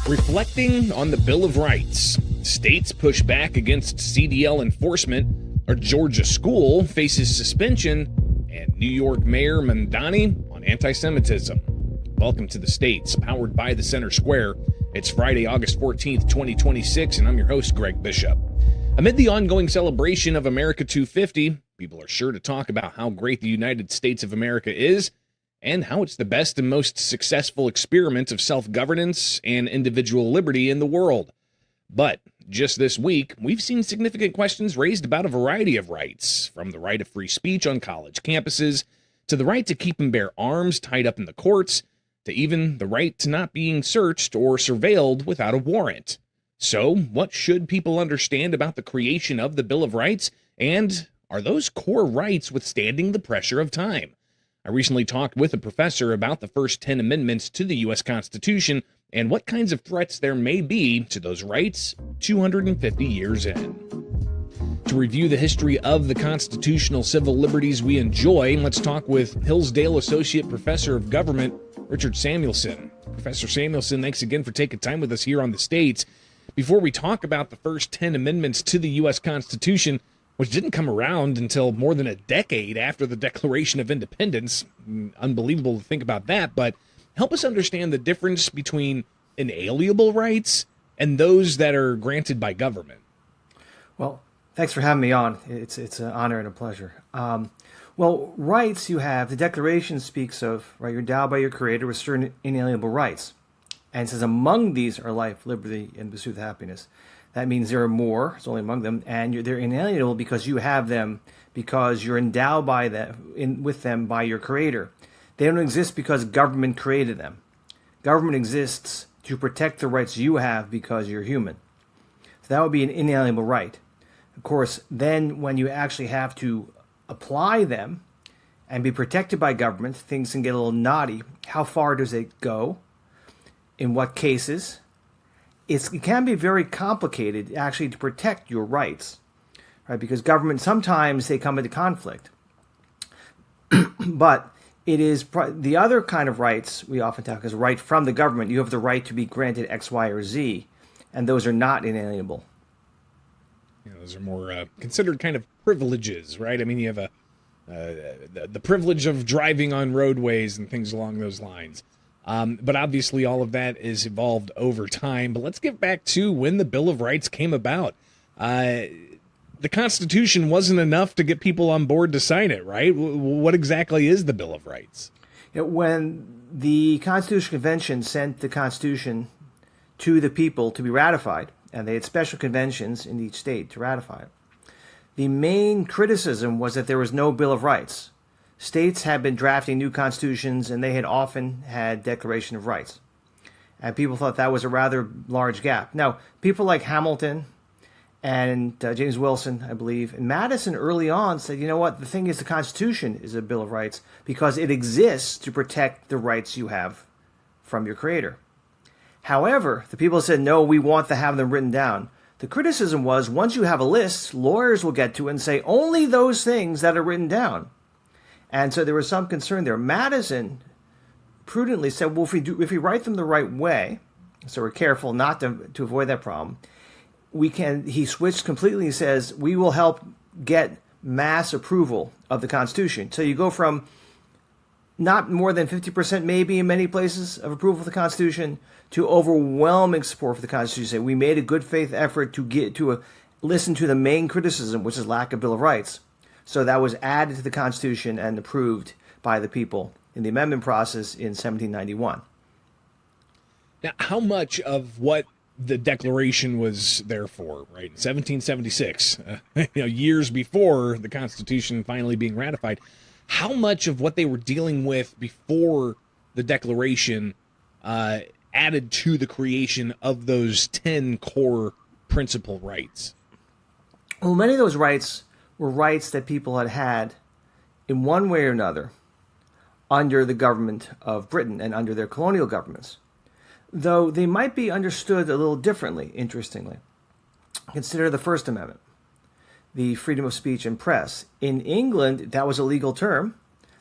Reflecting on the Bill of Rights, states push back against CDL enforcement, a Georgia school faces suspension, and New York Mayor Mamdani on anti-Semitism. Welcome to the States, powered by the Center Square. It's Friday, August 14th, 2026, and I'm your host, Greg Bishop. Amid the ongoing celebration of America 250, people are sure to talk about how great the United States of America is, and how it's the best and most successful experiment of self-governance and individual liberty in the world. But just this week, we've seen significant questions raised about a variety of rights, from the right of free speech on college campuses, to the right to keep and bear arms tied up in the courts, to even the right to not being searched or surveilled without a warrant. So, what should people understand about the creation of the Bill of Rights, and are those core rights withstanding the pressure of time? I recently talked with a professor about the first 10 amendments to the U.S. Constitution and what kinds of threats there may be to those rights 250 years in. To review the history of the constitutional civil liberties we enjoy, let's talk with Hillsdale Associate Professor of Government, Richard Samuelson. Professor Samuelson, thanks again for taking time with us here on the States. Before we talk about the first 10 amendments to the U.S. Constitution, which didn't come around until more than a decade after the Declaration of Independence. Unbelievable to think about that, but help us understand the difference between inalienable rights and those that are granted by government. Well, thanks for having me on. It's an honor and a pleasure. Well, rights you have, the Declaration speaks of, right, you're endowed by your Creator with certain inalienable rights. And it says among these are life, liberty, and pursuit of happiness. That means there are more, it's only among them, and they're inalienable because you have them, because you're endowed by them, with them by your Creator. They don't exist because government created them. Government exists to protect the rights you have because you're human. So that would be an inalienable right. Of course, then when you actually have to apply them and be protected by government, things can get a little knotty. How far does it go? In what cases? It can be very complicated, actually, to protect your rights, right? Because government, sometimes they come into conflict. But it is the other kind of rights we often talk is right from the government. You have the right to be granted X, Y, or Z, and those are not inalienable. Yeah, those are more considered kind of privileges, right? I mean, you have the privilege of driving on roadways and things along those lines. But obviously all of that is evolved over time. But let's get back to when the Bill of Rights came about. The Constitution wasn't enough to get people on board to sign it, right? What exactly is the Bill of Rights? When the Constitutional Convention sent the Constitution to the people to be ratified, and they had special conventions in each state to ratify it, the main criticism was that there was no Bill of Rights. States had been drafting new constitutions, and they had often had Declaration of Rights. And people thought that was a rather large gap. Now, people like Hamilton and James Wilson, I believe, and Madison early on said, you know what, the thing is the Constitution is a Bill of Rights because it exists to protect the rights you have from your Creator. However, the people said, no, we want to have them written down. The criticism was, once you have a list, lawyers will get to it and say only those things that are written down. And so there was some concern there. Madison prudently said, well, if we write them the right way, so we're careful not to avoid that problem, he switched completely. He says, we will help get mass approval of the Constitution. So you go from not more than 50% maybe in many places of approval of the Constitution to overwhelming support for the Constitution. Say, we made a good faith effort to get to listen to the main criticism, which is lack of Bill of Rights. So that was added to the Constitution and approved by the people in the amendment process in 1791. Now, how much of what the Declaration was there for, right? In 1776, years before the Constitution finally being ratified, how much of what they were dealing with before the Declaration added to the creation of those 10 core principal rights? Well, many of those rights were rights that people had had in one way or another under the government of Britain and under their colonial governments, though they might be understood a little differently, interestingly. Consider the First Amendment, the freedom of speech and press. In England, that was a legal term.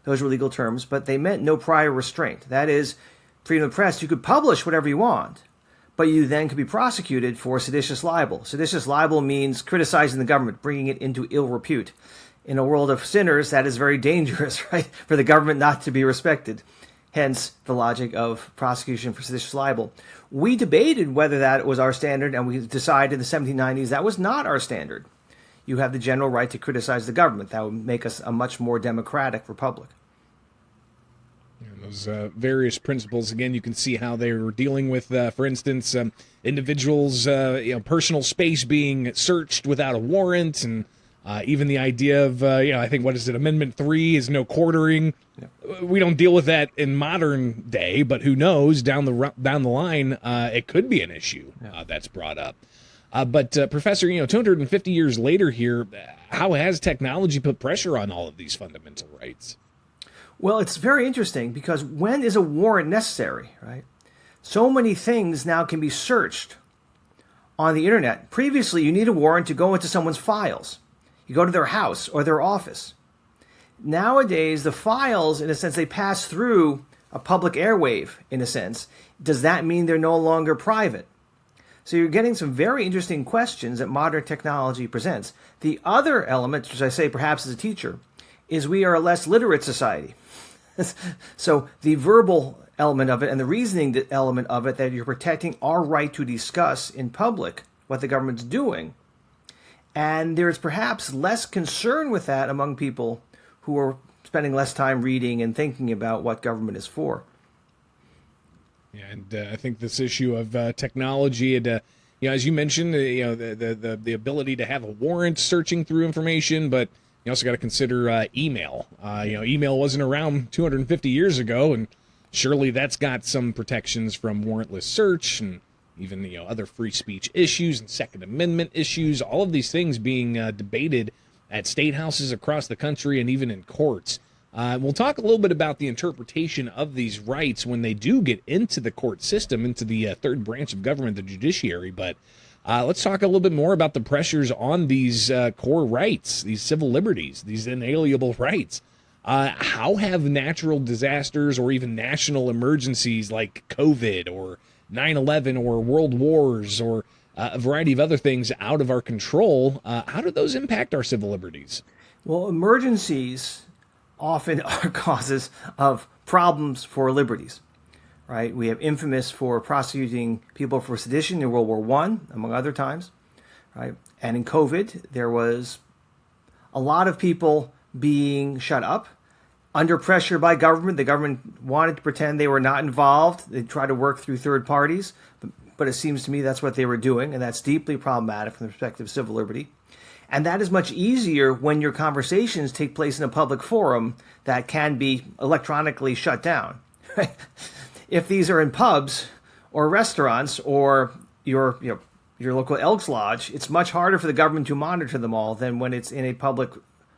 Those were legal terms, but they meant no prior restraint. That is, freedom of press, you could publish whatever you want, but you then could be prosecuted for seditious libel. Seditious libel means criticizing the government, bringing it into ill repute. In a world of sinners, that is very dangerous, right? For the government not to be respected. Hence, the logic of prosecution for seditious libel. We debated whether that was our standard, and we decided in the 1790s that was not our standard. You have the general right to criticize the government. That would make us a much more democratic republic. Those various principles, again, you can see how they were dealing with, for instance, individuals' personal space being searched without a warrant, and even the idea of, I think, what is it, Amendment 3 is no quartering. Yeah. We don't deal with that in modern day, but who knows, down the line, it could be an issue that's brought up. But Professor, 250 years later here, how has technology put pressure on all of these fundamental rights? Well, it's very interesting because when is a warrant necessary, right? So many things now can be searched on the internet. Previously, you need a warrant to go into someone's files. You go to their house or their office. Nowadays, the files, in a sense, they pass through a public airwave, in a sense. Does that mean they're no longer private? So you're getting some very interesting questions that modern technology presents. The other element, which I say perhaps as a teacher, is we are a less literate society. So the verbal element of it and the reasoning element of it, that you're protecting our right to discuss in public what the government's doing. And there's perhaps less concern with that among people who are spending less time reading and thinking about what government is for. Yeah, and I think this issue of technology and, as you mentioned, the ability to have a warrant searching through information, but you also got to consider email. Email wasn't around 250 years ago, and surely that's got some protections from warrantless search and even other free speech issues and Second Amendment issues. All of these things being debated at state houses across the country and even in courts. We'll talk a little bit about the interpretation of these rights when they do get into the court system, into the third branch of government, the judiciary. But let's talk a little bit more about the pressures on these core rights, these civil liberties, these inalienable rights. How have natural disasters or even national emergencies like COVID or 9/11 or world wars or a variety of other things out of our control, how do those impact our civil liberties? Well, emergencies often are causes of problems for liberties, right? We have infamous for prosecuting people for sedition in World War I, among other times, right? And in COVID, there was a lot of people being shut up under pressure by government. The government wanted to pretend they were not involved. They tried to work through third parties, but it seems to me that's what they were doing, and that's deeply problematic from the perspective of civil liberty. And that is much easier when your conversations take place in a public forum that can be electronically shut down. If these are in pubs or restaurants or your local Elks Lodge, it's much harder for the government to monitor them all than when it's in a public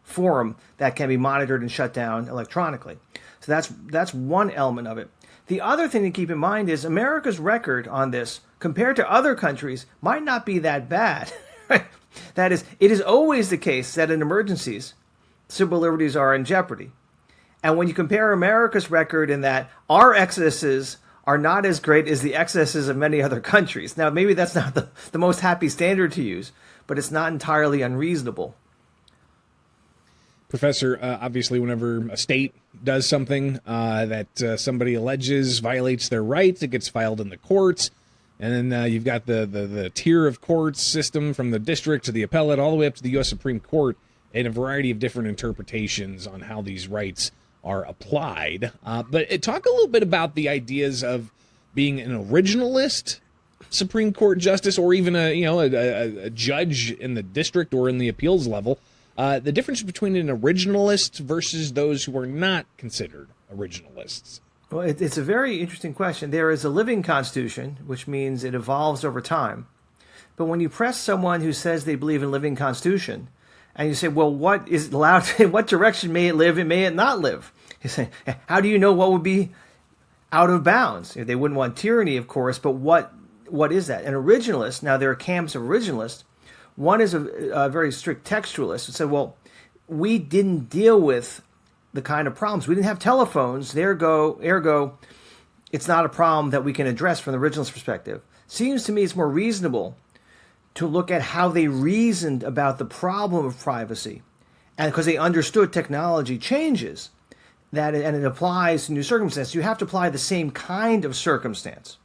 forum that can be monitored and shut down electronically. So that's one element of it. The other thing to keep in mind is America's record on this, compared to other countries, might not be that bad. That is, it is always the case that in emergencies, civil liberties are in jeopardy. And when you compare America's record in that our excesses are not as great as the excesses of many other countries. Now, maybe that's not the most happy standard to use, but it's not entirely unreasonable. Professor, obviously, whenever a state does something that somebody alleges violates their rights, it gets filed in the courts. And then you've got the tier of courts system from the district to the appellate all the way up to the U.S. Supreme Court and a variety of different interpretations on how these rights are applied. But talk a little bit about the ideas of being an originalist Supreme Court justice or even a judge in the district or in the appeals level. The difference between an originalist versus those who are not considered originalists. Well, it's a very interesting question. There is a living constitution, which means it evolves over time. But when you press someone who says they believe in a living constitution, and you say, well, what is allowed to, what direction may it live and may it not live? You say, how do you know what would be out of bounds? They wouldn't want tyranny, of course, but what is that? An originalist, now there are camps of originalists. One is a very strict textualist who said, well, we didn't deal with the kind of problems. We didn't have telephones. Ergo, it's not a problem that we can address from the originalist perspective. seems to me it's more reasonable to look at how they reasoned about the problem of privacy. And because they understood technology changes, and it applies to new circumstances, you have to apply the same kind of circumstance,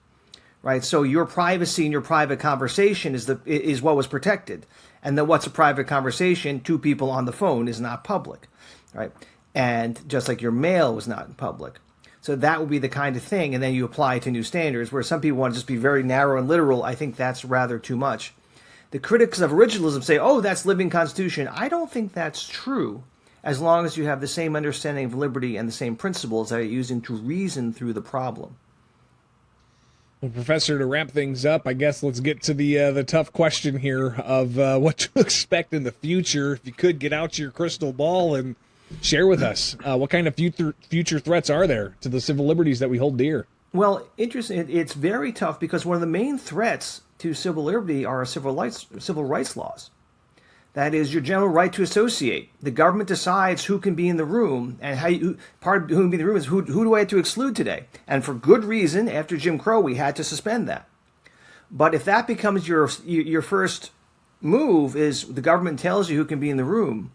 right? So your privacy in your private conversation is what was protected. And then what's a private conversation? Two people on the phone is not public, right? And just like your mail was not in public. So that would be the kind of thing. And then you apply it to new standards, where some people want to just be very narrow and literal. I think that's rather too much. The critics of originalism say, oh, that's living Constitution. I don't think that's true, as long as you have the same understanding of liberty and the same principles that you're using to reason through the problem. Well, Professor, to wrap things up, I guess let's get to the tough question here of what to expect in the future. If you could get out your crystal ball and share with us, what kind of future threats are there to the civil liberties that we hold dear? Well, interesting. It's very tough because one of the main threats to civil liberty are civil rights laws. That is your general right to associate. The government decides who can be in the room, and part of who can be in the room is who do I have to exclude today? And for good reason, after Jim Crow, we had to suspend that. But if that becomes your first move, is the government tells you who can be in the room,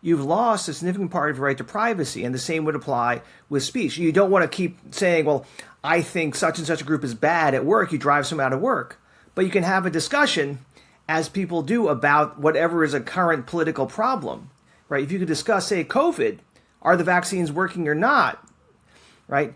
you've lost a significant part of your right to privacy, and the same would apply with speech. You don't want to keep saying, well, I think such and such a group is bad at work. You drive someone out of work. But you can have a discussion, as people do, about whatever is a current political problem, right? If you could discuss, say, COVID, are the vaccines working or not, right?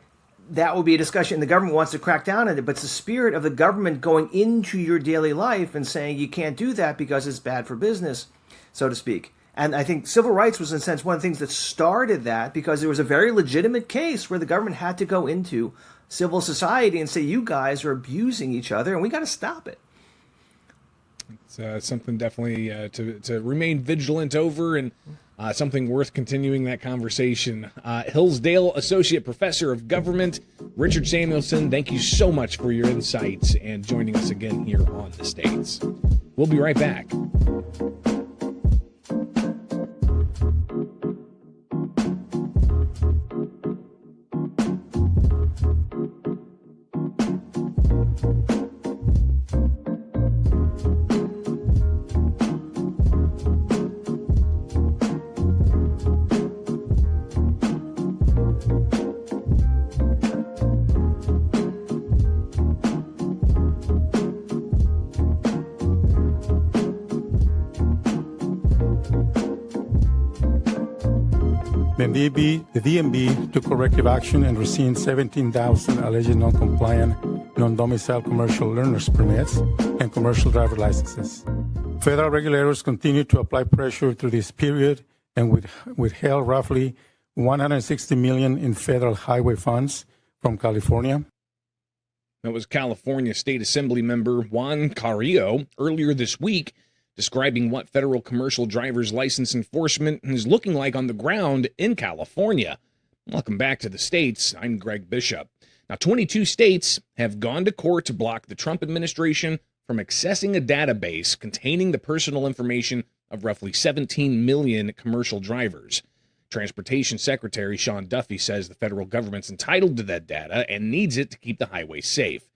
That would be a discussion. The government wants to crack down on it, but it's the spirit of the government going into your daily life and saying you can't do that because it's bad for business, so to speak. And I think civil rights was, in a sense, one of the things that started that, because there was a very legitimate case where the government had to go into civil society and say, you guys are abusing each other and we got to stop it. It's something definitely to remain vigilant over, and something worth continuing that conversation. Hillsdale Associate Professor of Government, Richard Samuelson, thank you so much for your insights and joining us again here on The States. We'll be right back. The DMV took corrective action and rescinded 17,000 alleged non-compliant, non-domiciled commercial learners permits and commercial driver licenses. Federal regulators continue to apply pressure through this period and withheld roughly $160 million in federal highway funds from California. That was California State Assembly member Juan Carrillo earlier this week, describing what federal commercial driver's license enforcement is looking like on the ground in California. Welcome back to the States. I'm Greg Bishop. Now, 22 states have gone to court to block the Trump administration from accessing a database containing the personal information of roughly 17 million commercial drivers. Transportation Secretary Sean Duffy says the federal government's entitled to that data and needs it to keep the highway safe.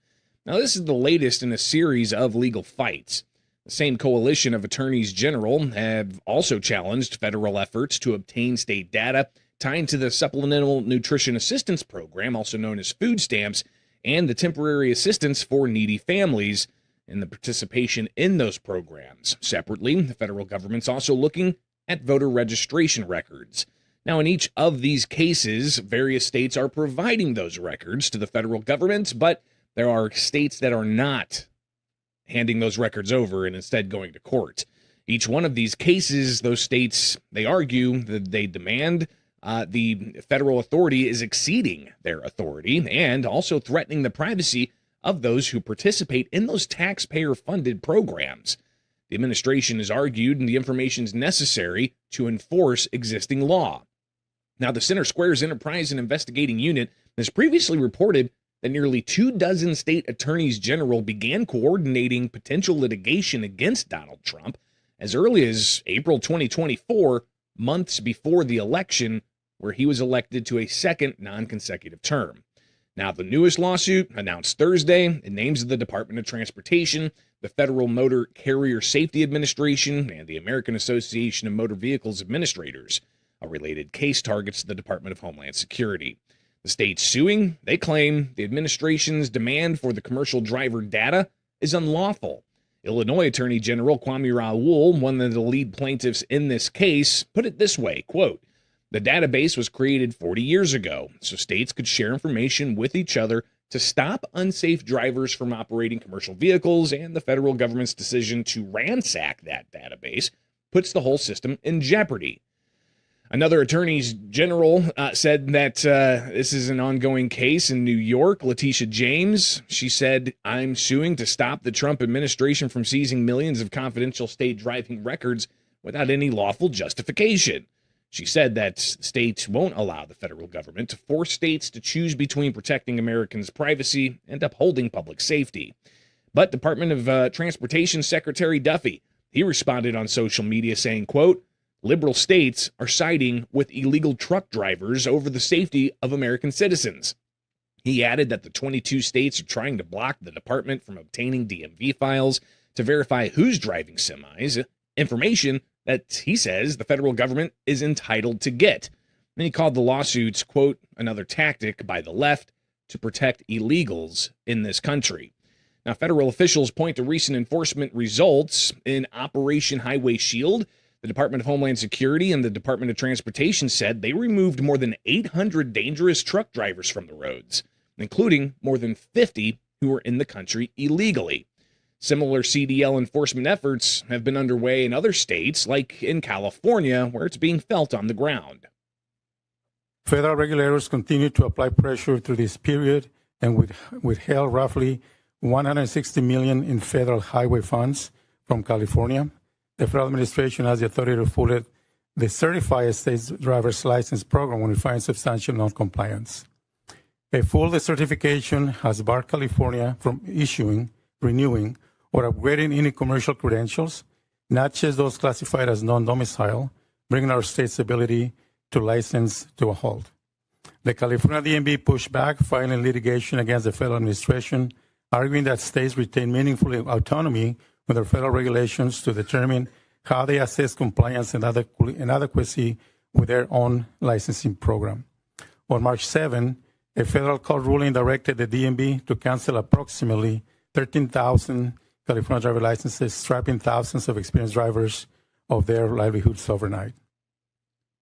Now, this is the latest in a series of legal fights. The same coalition of attorneys general have also challenged federal efforts to obtain state data tying to the Supplemental Nutrition Assistance Program, also known as food stamps, and the temporary assistance for needy families and the participation in those programs. Separately, the federal government's also looking at voter registration records. Now, in each of these cases, various states are providing those records to the federal government, but there are states that are not handing those records over and instead going to court. Each one of these cases, those states, they argue that they demand the federal authority is exceeding their authority and also threatening the privacy of those who participate in those taxpayer-funded programs. The administration has argued the information is necessary to enforce existing law. Now, the Center Square's Enterprise and Investigating Unit has previously reported that nearly 24 state attorneys general began coordinating potential litigation against Donald Trump as early as April 2024, months before the election, where he was elected to a second non-consecutive term. Now, the newest lawsuit, announced Thursday, it names the Department of Transportation, the Federal Motor Carrier Safety Administration, and the American Association of Motor Vehicles Administrators. A related case targets the Department of Homeland Security. The states suing, they claim the administration's demand for the commercial driver data is unlawful. Illinois Attorney General Kwame Raoul, one of the lead plaintiffs in this case, put it this way, quote, "The database was created 40 years ago, so states could share information with each other to stop unsafe drivers from operating commercial vehicles, and the federal government's decision to ransack that database puts the whole system in jeopardy." Another attorney general said that this is an ongoing case in New York. Letitia James, she said, "I'm suing to stop the Trump administration from seizing millions of confidential state driving records without any lawful justification." She said that states won't allow the federal government to force states to choose between protecting Americans' privacy and upholding public safety. But Department of Transportation Secretary Duffy, he responded on social media saying, quote, "Liberal states are siding with illegal truck drivers over the safety of American citizens." He added that the 22 states are trying to block the department from obtaining DMV files to verify who's driving semis, information that he says the federal government is entitled to get. And he called the lawsuits, quote, "another tactic by the left to protect illegals in this country." Now, federal officials point to recent enforcement results in Operation Highway Shield. The Department of Homeland Security and the Department of Transportation said they removed more than 800 dangerous truck drivers from the roads, including more than 50 who were in the country illegally. Similar CDL enforcement efforts have been underway in other states, like in California, where it's being felt on the ground. Federal regulators continue to apply pressure through this period and withheld roughly $160 million in federal highway funds from California. The federal administration has the authority to fully certify a state's driver's license program when it finds substantial noncompliance. A full decertification has barred California from issuing, renewing, or upgrading any commercial credentials, not just those classified as non-domicile, bringing our state's ability to license to a halt. The California DMV pushed back, filing litigation against the federal administration, arguing that states retain meaningful autonomy with their federal regulations to determine how they assess compliance and adequacy with their own licensing program. On March 7, a federal court ruling directed the DMV to cancel approximately 13,000 California driver licenses, stripping thousands of experienced drivers of their livelihoods overnight.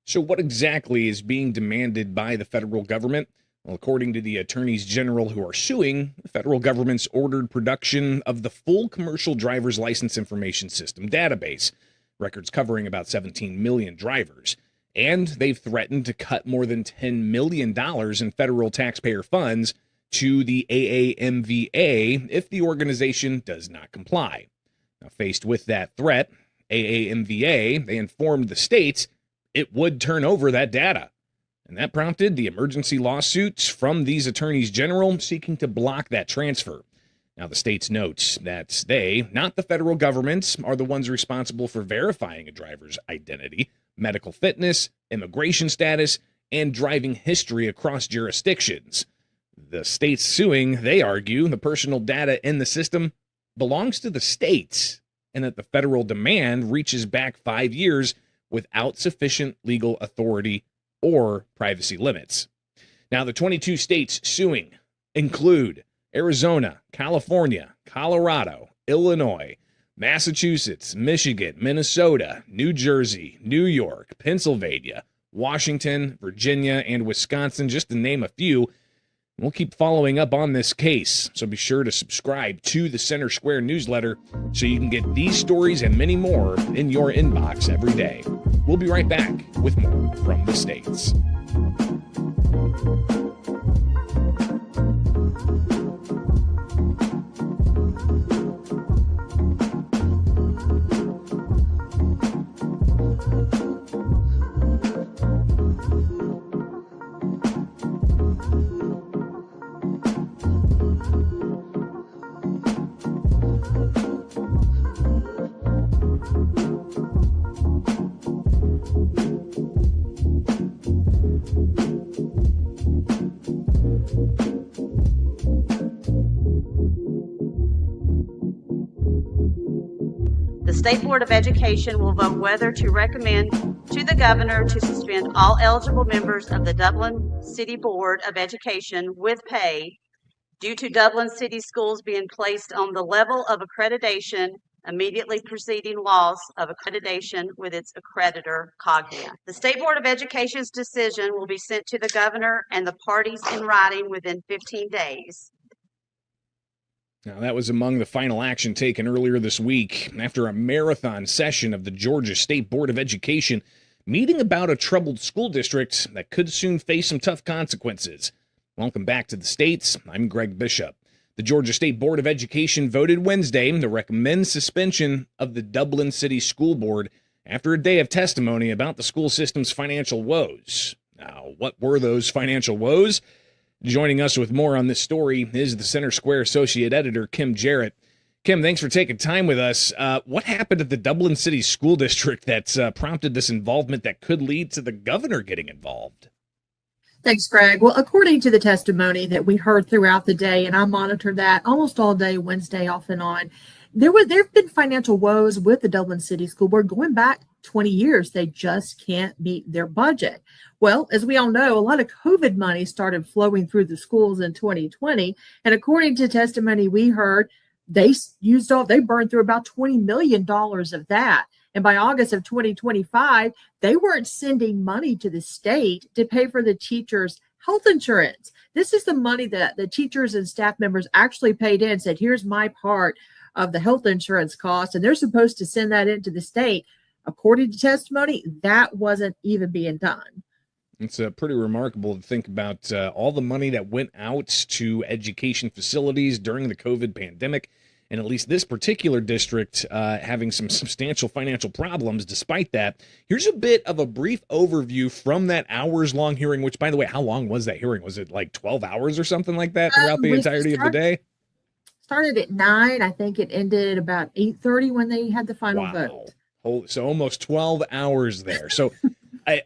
So what exactly is being demanded by the federal government? Well, according to the attorneys general who are suing, the federal government's ordered production of the full commercial driver's license information system database, records covering about 17 million drivers. And they've threatened to cut more than $10 million in federal taxpayer funds to the AAMVA if the organization does not comply. Now, faced with that threat, AAMVA, they informed the states it would turn over that data. And that prompted the emergency lawsuits from these attorneys general seeking to block that transfer. Now, the states note that they, not the federal government, are the ones responsible for verifying a driver's identity, medical fitness, immigration status, and driving history across jurisdictions. The states suing, they argue the personal data in the system belongs to the states and that the federal demand reaches back 5 years without sufficient legal authority or privacy limits. Now, the 22 states suing include Arizona, California, Colorado, Illinois, Massachusetts, Michigan, Minnesota, New Jersey, New York, Pennsylvania, Washington, Virginia, and Wisconsin, just to name a few. We'll keep following up on this case, so be sure to subscribe to the Center Square newsletter so you can get these stories and many more in your inbox every day. We'll be right back with more from the States. State Board of Education will vote whether to recommend to the governor to suspend all eligible members of the Dublin City Board of Education with pay due to Dublin City Schools being placed on the level of accreditation immediately preceding loss of accreditation with its accreditor, Cognia. The State Board of Education's decision will be sent to the governor and the parties in writing within 15 days. Now, that was among the final action taken earlier this week after a marathon session of the Georgia State Board of Education meeting about a troubled school district that could soon face some tough consequences. Welcome back to the States. I'm Greg Bishop. The Georgia State Board of Education voted Wednesday to recommend suspension of the Dublin City School Board after a day of testimony about the school system's financial woes. Now, what were those financial woes? Joining us with more on this story is the Center Square Associate Editor, Kim Jarrett. Kim, thanks for taking time with us. What happened at the Dublin City School District that's prompted this involvement that could lead to the governor getting involved? Thanks, Greg. Well, according to the testimony that we heard throughout the day, and I monitored that almost all day Wednesday off and on, there have been financial woes with the Dublin City School Board going back 20 years. They just can't meet their budget. Well, as we all know, a lot of COVID money started flowing through the schools in 2020. And according to testimony we heard, they burned through about $20 million of that. And by August of 2025, they weren't sending money to the state to pay for the teachers' health insurance. This is the money that the teachers and staff members actually paid in, said, here's my part of the health insurance cost. And they're supposed to send that into the state. According to testimony, that wasn't even being done. It's pretty remarkable to think about all the money that went out to education facilities during the COVID pandemic. And at least this particular district having some substantial financial problems despite that. Here's a bit of a brief overview from that hours-long hearing, which, by the way, how long was that hearing? Was it like 12 hours or something like that throughout the entirety of the day? Started at 9. I think it ended about 8:30 when they had the final vote. So almost 12 hours there. So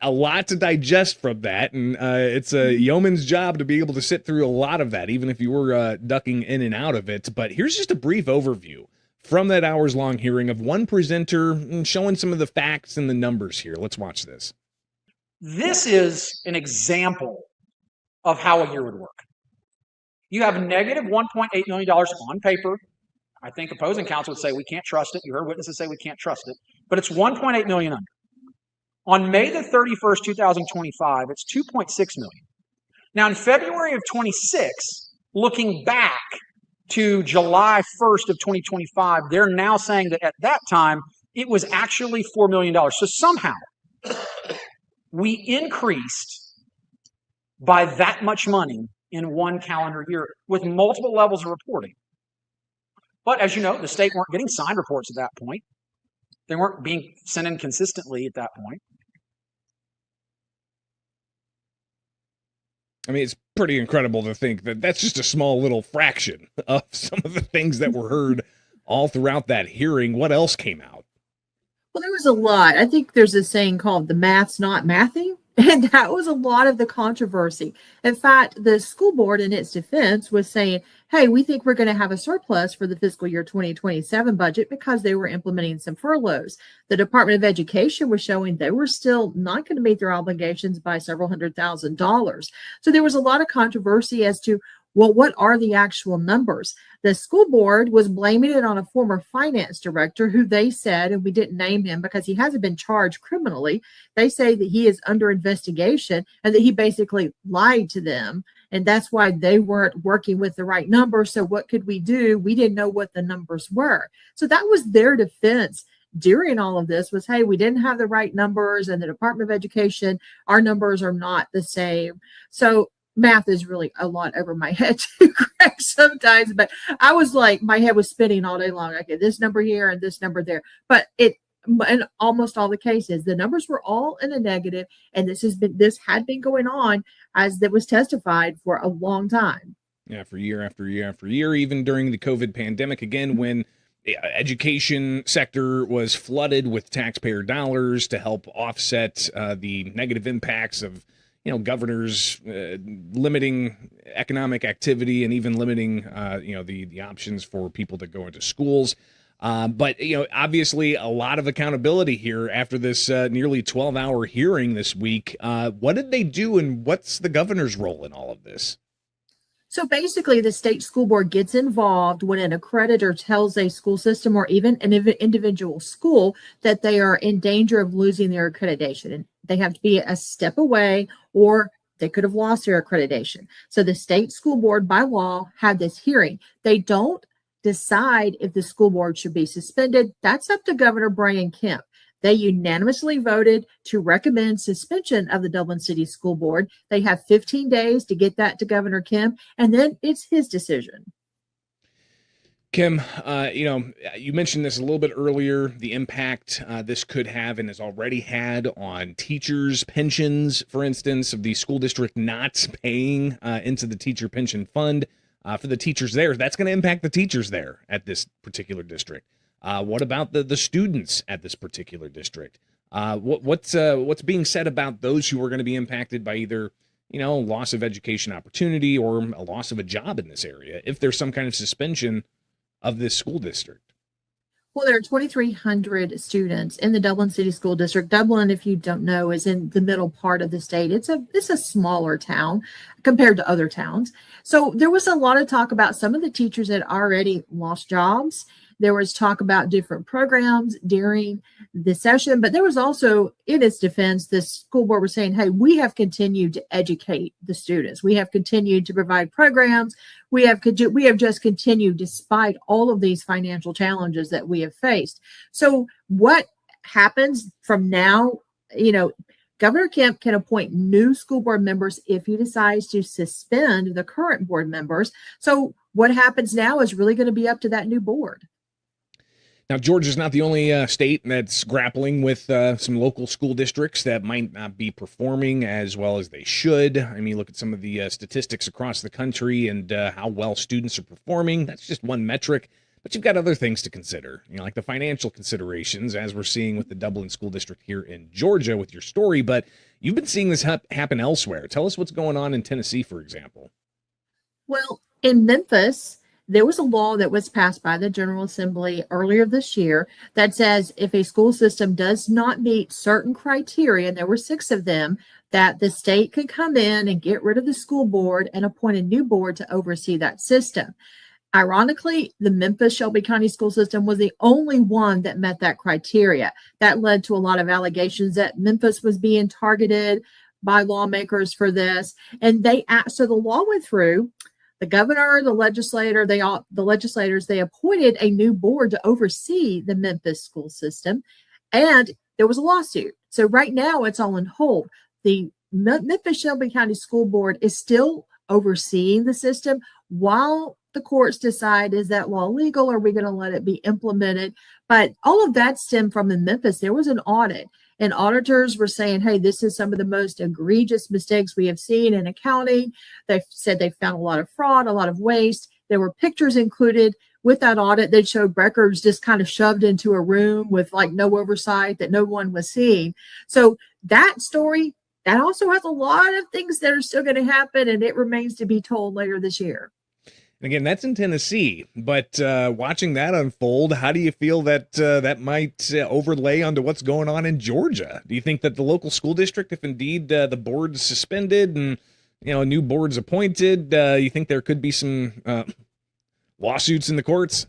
a lot to digest from that, and it's a yeoman's job to be able to sit through a lot of that, even if you were ducking in and out of it. But here's just a brief overview from that hours-long hearing of one presenter showing some of the facts and the numbers here. Let's watch this. This is an example of how a year would work. You have negative $1.8 million on paper. I think opposing counsel would say we can't trust it. You heard witnesses say we can't trust it. But it's $1.8 million under. On May the 31st, 2025, it's $2.6 million. Now, in February of 26, looking back to July 1st of 2025, they're now saying that at that time, it was actually $4 million. So somehow, we increased by that much money in one calendar year with multiple levels of reporting. But as you know, the state weren't getting signed reports at that point. They weren't being sent in consistently at that point. I mean, it's pretty incredible to think that that's just a small little fraction of some of the things that were heard all throughout that hearing. What else came out? Well, there was a lot. I think there's a saying called the math's not mathing. And that was a lot of the controversy. In fact, the school board in its defense was saying, hey, we think we're going to have a surplus for the fiscal year 2027 budget because they were implementing some furloughs. The Department of Education was showing they were still not going to meet their obligations by several $100,000. So there was a lot of controversy as to, well, what are the actual numbers? The school board was blaming it on a former finance director who they said, and we didn't name him because he hasn't been charged criminally. They say that he is under investigation and that he basically lied to them. And that's why they weren't working with the right numbers. So what could we do? We didn't know what the numbers were. So that was their defense during all of this was, hey, we didn't have the right numbers, and the Department of Education, our numbers are not the same. So math is really a lot over my head too, Greg, sometimes. But I was like, my head was spinning all day long. Okay, this number here and this number there. But in almost all the cases, the numbers were all in a negative, and this had been going on as that was testified for a long time. Yeah, for year after year after year, even during the COVID pandemic, again, when the education sector was flooded with taxpayer dollars to help offset the negative impacts of governors limiting economic activity and even limiting, the options for people to go into schools. But, obviously a lot of accountability here after this nearly 12-hour hearing this week. What did they do, and what's the governor's role in all of this? So basically, the state school board gets involved when an accreditor tells a school system or even an individual school that they are in danger of losing their accreditation. And they have to be a step away, or they could have lost their accreditation. So the state school board by law had this hearing. They don't decide if the school board should be suspended. That's up to Governor Brian Kemp. They unanimously voted to recommend suspension of the Dublin City School Board. They have 15 days to get that to Governor Kemp, and then it's his decision. Kim, you mentioned this a little bit earlier, the impact this could have and has already had on teachers' pensions, for instance, of the school district not paying into the teacher pension fund for the teachers there. That's going to impact the teachers there at this particular district. What about the students at this particular district? What's being said about those who are going to be impacted by either, loss of education opportunity or a loss of a job in this area if there's some kind of suspension of this school district? Well, there are 2,300 students in the Dublin City School District. Dublin, if you don't know, is in the middle part of the state. It's a smaller town compared to other towns. So there was a lot of talk about some of the teachers that already lost jobs. There was talk about different programs during the session, but there was also, in its defense, the school board was saying, hey, we have continued to educate the students. We have continued to provide programs. We have just continued despite all of these financial challenges that we have faced. So what happens from now, Governor Kemp can appoint new school board members if he decides to suspend the current board members. So what happens now is really going to be up to that new board. Now, Georgia's not the only state that's grappling with some local school districts that might not be performing as well as they should. I mean, look at some of the statistics across the country and how well students are performing. That's just one metric, but you've got other things to consider, like the financial considerations, as we're seeing with the Dublin School District here in Georgia with your story. But you've been seeing this happen elsewhere. Tell us what's going on in Tennessee, for example. Well, in Memphis, there was a law that was passed by the General Assembly earlier this year that says if a school system does not meet certain criteria, and there were 6 of them, that the state could come in and get rid of the school board and appoint a new board to oversee that system. Ironically, the Memphis Shelby County school system was the only one that met that criteria. That led to a lot of allegations that Memphis was being targeted by lawmakers for this. And so the law went through. The governor, the legislators, they appointed a new board to oversee the Memphis school system, and there was a lawsuit. So right now it's all on hold. The Memphis Shelby County School Board is still overseeing the system while the courts decide, is that law legal? Are we going to let it be implemented? But all of that stemmed from in Memphis. There was an audit, and auditors were saying, hey, this is some of the most egregious mistakes we have seen in accounting. They said they found a lot of fraud, a lot of waste. There were pictures included with that audit that showed records just kind of shoved into a room with no oversight that no one was seeing. So that story, that also has a lot of things that are still going to happen, and it remains to be told later this year. Again, that's in Tennessee, but watching that unfold, how do you feel that that might overlay onto what's going on in Georgia? Do you think that the local school district, if indeed the board's suspended and a new board's appointed, you think there could be some lawsuits in the courts?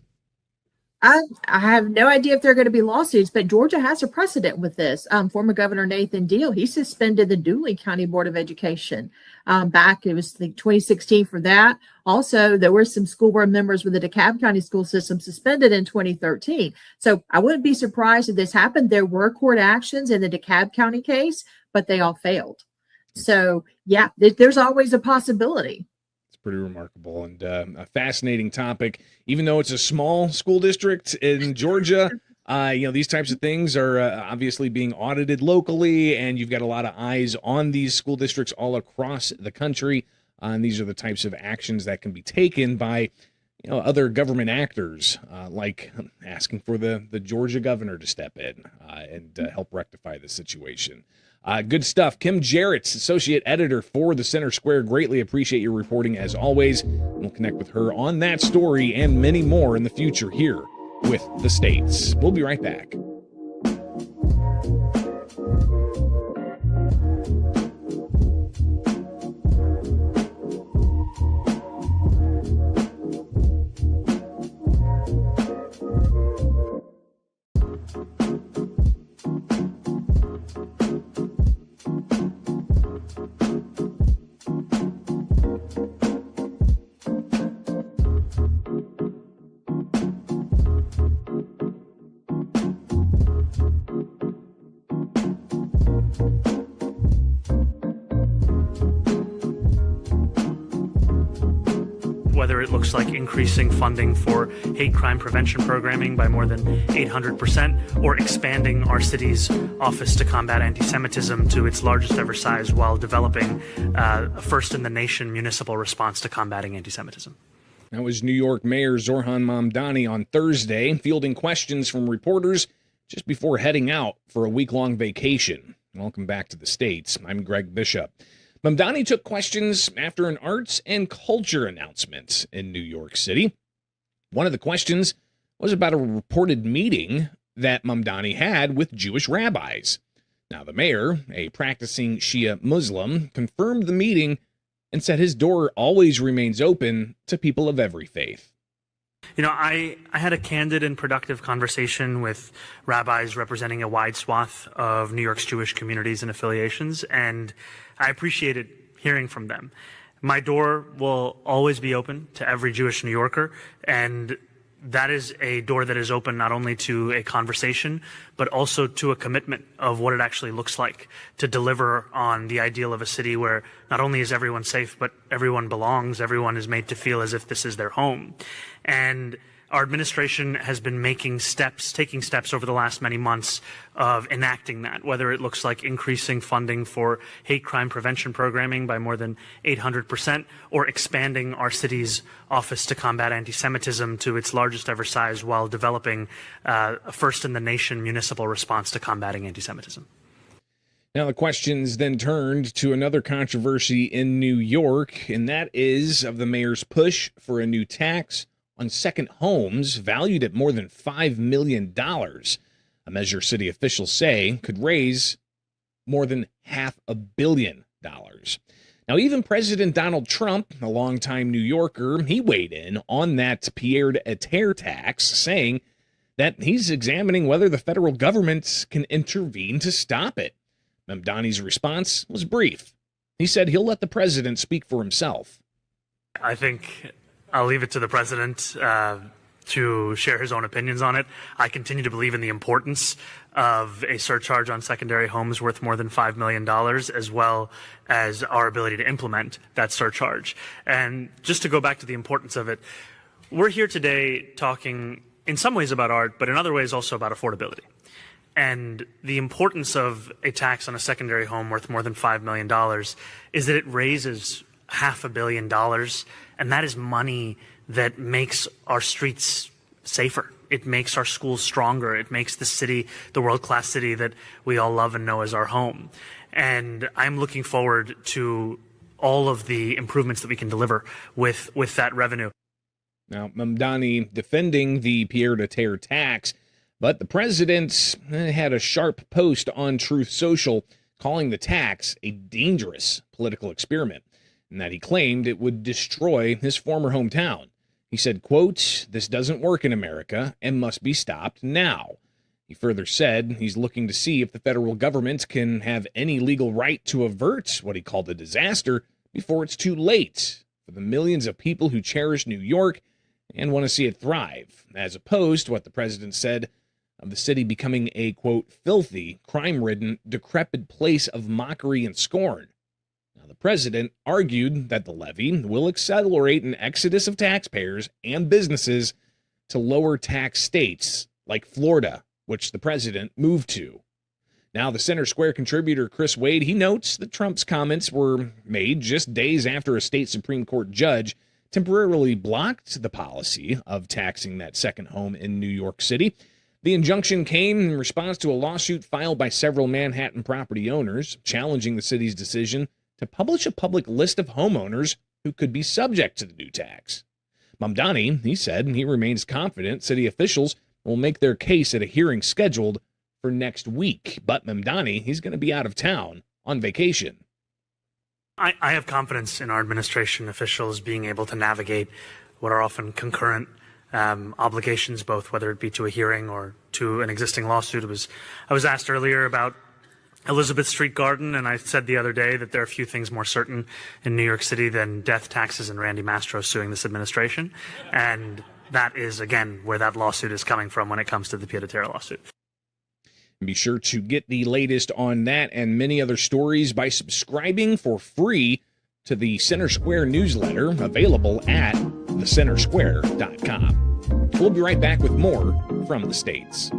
I have no idea if there are going to be lawsuits, but Georgia has a precedent with this. Former Governor Nathan Deal, he suspended the Dublin County Board of Education back. It was 2016 for that. Also, there were some school board members with the DeKalb County school system suspended in 2013. So I wouldn't be surprised if this happened. There were court actions in the DeKalb County case, but they all failed. So yeah, there's always a possibility. Pretty remarkable and a fascinating topic. Even though it's a small school district in Georgia, these types of things are obviously being audited locally, and you've got a lot of eyes on these school districts all across the country. And these are the types of actions that can be taken by other government actors, like asking for the Georgia governor to step in and help rectify the situation. Good stuff. Kim Jarrett's associate editor for the Center Square. Greatly appreciate your reporting as always. We'll connect with her on that story and many more in the future here with the states. We'll be right back. Whether it looks like increasing funding for hate crime prevention programming by more than 800%, or expanding our city's Office to Combat Anti-Semitism to its largest ever size while developing a first-in-the-nation municipal response to combating anti-Semitism. That was New York Mayor Zohran Mamdani on Thursday, fielding questions from reporters just before heading out for a week-long vacation. Welcome back to the States. I'm Greg Bishop. Mamdani took questions after an arts and culture announcement in New York City. One of the questions was about a reported meeting that Mamdani had with Jewish rabbis. Now, the mayor, a practicing Shia Muslim, confirmed the meeting and said his door always remains open to people of every faith. You know, I had a candid and productive conversation with rabbis representing a wide swath of New York's Jewish communities and affiliations, and I appreciated hearing from them. My door will always be open to every Jewish New Yorker, and that is a door that is open not only to a conversation, but also to a commitment of what it actually looks like to deliver on the ideal of a city where not only is everyone safe, but everyone belongs, everyone is made to feel as if this is their home. And our administration has been taking steps over the last many months of enacting that, whether it looks like increasing funding for hate crime prevention programming by more than 800%, or expanding our city's Office to Combat Anti-Semitism to its largest ever size while developing a first-in-the-nation municipal response to combating anti-Semitism. Now, the questions then turned to another controversy in New York, and that is of the mayor's push for a new tax on second homes valued at more than $5 million, a measure city officials say could raise more than $500 million. Now, even President Donald Trump, a longtime New Yorker, he weighed in on that pied-à-terre tax, saying that he's examining whether the federal government can intervene to stop it. Mamdani's response was brief. He said he'll let the president speak for himself. I think I'll leave it to the president to share his own opinions on it. I continue to believe in the importance of a surcharge on secondary homes worth more than $5 million, as well as our ability to implement that surcharge. And just to go back to the importance of it, we're here today talking in some ways about art, but in other ways also about affordability. And the importance of a tax on a secondary home worth more than $5 million is that it raises $500 million, and that is money that makes our streets safer. It makes our schools stronger. It makes the city the world-class city that we all love and know as our home. And I'm looking forward to all of the improvements that we can deliver with that revenue. Now, Mamdani defending the pied-à-terre tax, but the president had a sharp post on Truth Social calling the tax a dangerous political experiment, and that he claimed it would destroy his former hometown. He said, quote, "This doesn't work in America and must be stopped now." He further said he's looking to see if the federal government can have any legal right to avert what he called a disaster before it's too late for the millions of people who cherish New York and want to see it thrive, as opposed to what the president said of the city becoming a, quote, filthy, crime-ridden, decrepit place of mockery and scorn. Now, the president argued that the levy will accelerate an exodus of taxpayers and businesses to lower tax states like Florida, which the president moved to. Now, the Center Square contributor Chris Wade, he notes that Trump's comments were made just days after a state Supreme Court judge temporarily blocked the policy of taxing that second home in New York City. The injunction came in response to a lawsuit filed by several Manhattan property owners challenging the city's decision to publish a public list of homeowners who could be subject to the new tax. Mamdani, he said he remains confident city officials will make their case at a hearing scheduled for next week. But Mamdani, he's going to be out of town on vacation. I have confidence in our administration officials being able to navigate what are often concurrent obligations, both whether it be to a hearing or to an existing lawsuit. I was asked earlier about Elizabeth Street Garden, and I said the other day that there are few things more certain in New York City than death, taxes, and Randy Mastro suing this administration. And that is, again, where that lawsuit is coming from when it comes to the pied-à-terre lawsuit. Be sure to get the latest on that and many other stories by subscribing for free to the Center Square newsletter, available at thecentersquare.com. We'll be right back with more from the States.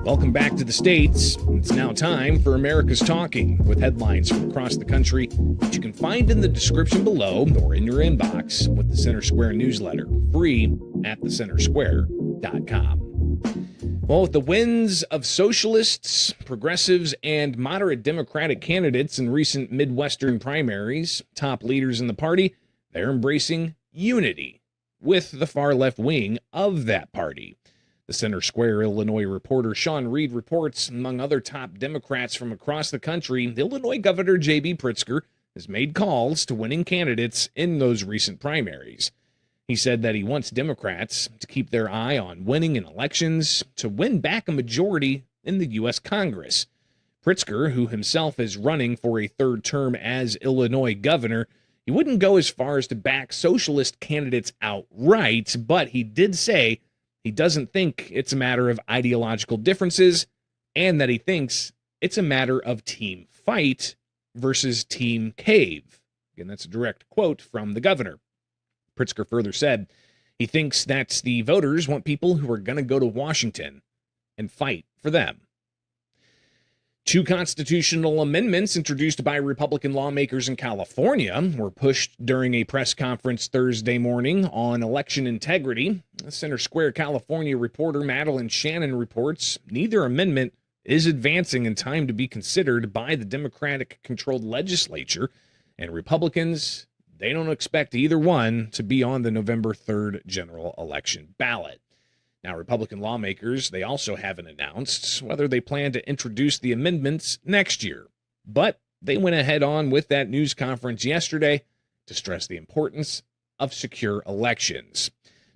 Welcome back to the States. It's now time for America's Talking, with headlines from across the country that you can find in the description below or in your inbox with the Center Square newsletter, free at thecentersquare.com. Well, with the wins of socialists, progressives, and moderate Democratic candidates in recent Midwestern primaries, top leaders in the party, they're embracing unity with the far left wing of that party. The Center Square Illinois reporter Sean Reed reports, among other top Democrats from across the country, Illinois Governor J.B. Pritzker has made calls to winning candidates in those recent primaries. He said that he wants Democrats to keep their eye on winning in elections to win back a majority in the U.S. Congress. Pritzker, who himself is running for a third term as Illinois governor, he wouldn't go as far as to back socialist candidates outright, but he did say he doesn't think it's a matter of ideological differences, and that he thinks it's a matter of team fight versus team cave. Again, that's a direct quote from the governor. Pritzker further said he thinks that the voters want people who are going to go to Washington and fight for them. Two constitutional amendments introduced by Republican lawmakers in California were pushed during a press conference Thursday morning on election integrity. Center Square California reporter Madeline Shannon reports neither amendment is advancing in time to be considered by the Democratic-controlled legislature, and Republicans, they don't expect either one to be on the November 3rd general election ballot. Now, Republican lawmakers, they also haven't announced whether they plan to introduce the amendments next year. But they went ahead on with that news conference yesterday to stress the importance of secure elections.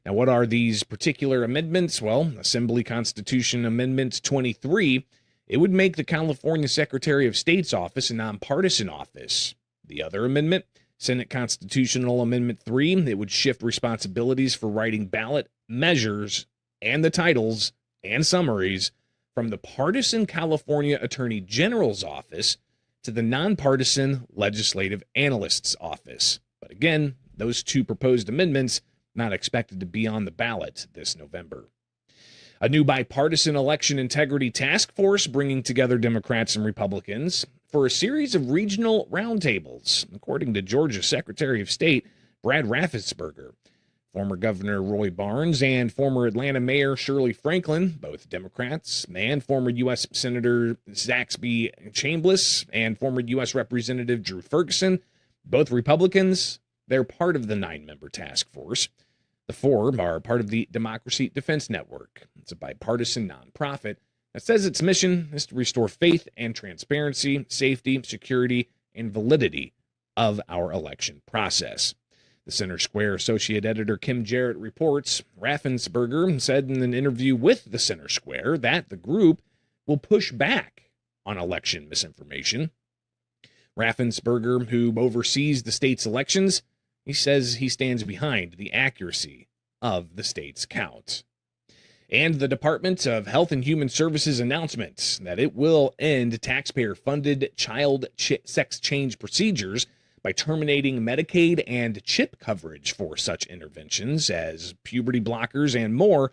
Now, what are these particular amendments? Well, Assembly Constitution Amendment 23, it would make the California Secretary of State's office a nonpartisan office. The other amendment, Senate Constitutional Amendment 3, it would shift responsibilities for writing ballot measures and the titles and summaries from the partisan California Attorney General's office to the nonpartisan Legislative Analyst's office. But again, those two proposed amendments not expected to be on the ballot this November. A new bipartisan election integrity task force bringing together Democrats and Republicans for a series of regional roundtables, according to Georgia Secretary of State Brad Raffensperger. Former Governor Roy Barnes and former Atlanta Mayor Shirley Franklin, both Democrats, and former U.S. Senator Zaxby Chambliss and former U.S. Representative Drew Ferguson, both Republicans, they're part of the 9-member task force. The four are part of the Democracy Defense Network. It's a bipartisan nonprofit that says its mission is to restore faith and transparency, safety, security, and validity of our election process. The Center Square Associate Editor Kim Jarrett reports Raffensperger said in an interview with the Center Square that the group will push back on election misinformation. Raffensperger, who oversees the state's elections, he says he stands behind the accuracy of the state's count. And the Department of Health and Human Services announcement that it will end taxpayer-funded child sex change procedures by terminating Medicaid and CHIP coverage for such interventions as puberty blockers and more.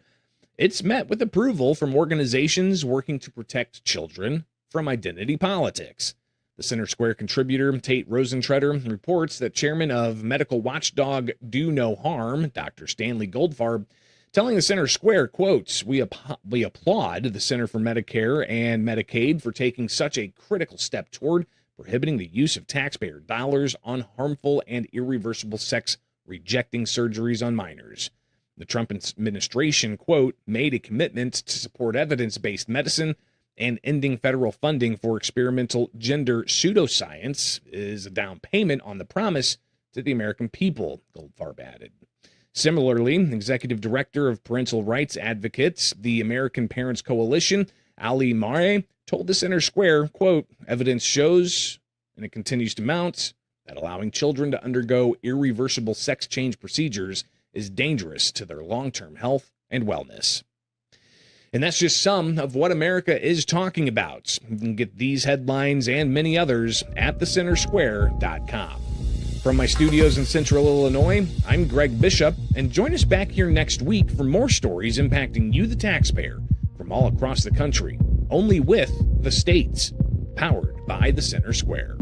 It's met with approval from organizations working to protect children from identity politics. The Center Square contributor Tate Rosentreter reports that chairman of medical watchdog Do No Harm, Dr. Stanley Goldfarb, telling the Center Square, quotes, we applaud the Center for Medicare and Medicaid for taking such a critical step toward prohibiting the use of taxpayer dollars on harmful and irreversible sex-rejecting surgeries on minors. The Trump administration, quote, made a commitment to support evidence-based medicine, and ending federal funding for experimental gender pseudoscience is a down payment on the promise to the American people, Goldfarb added. Similarly, Executive Director of Parental Rights Advocates, the American Parents Coalition, Ali Mare, told the Center Square, quote, evidence shows, and it continues to mount, that allowing children to undergo irreversible sex change procedures is dangerous to their long-term health and wellness. And that's just some of what America is talking about. You can get these headlines and many others at thecentersquare.com. From my studios in Central Illinois, I'm Greg Bishop, and join us back here next week for more stories impacting you, the taxpayer, from all across the country, only with the states, powered by the Center Square.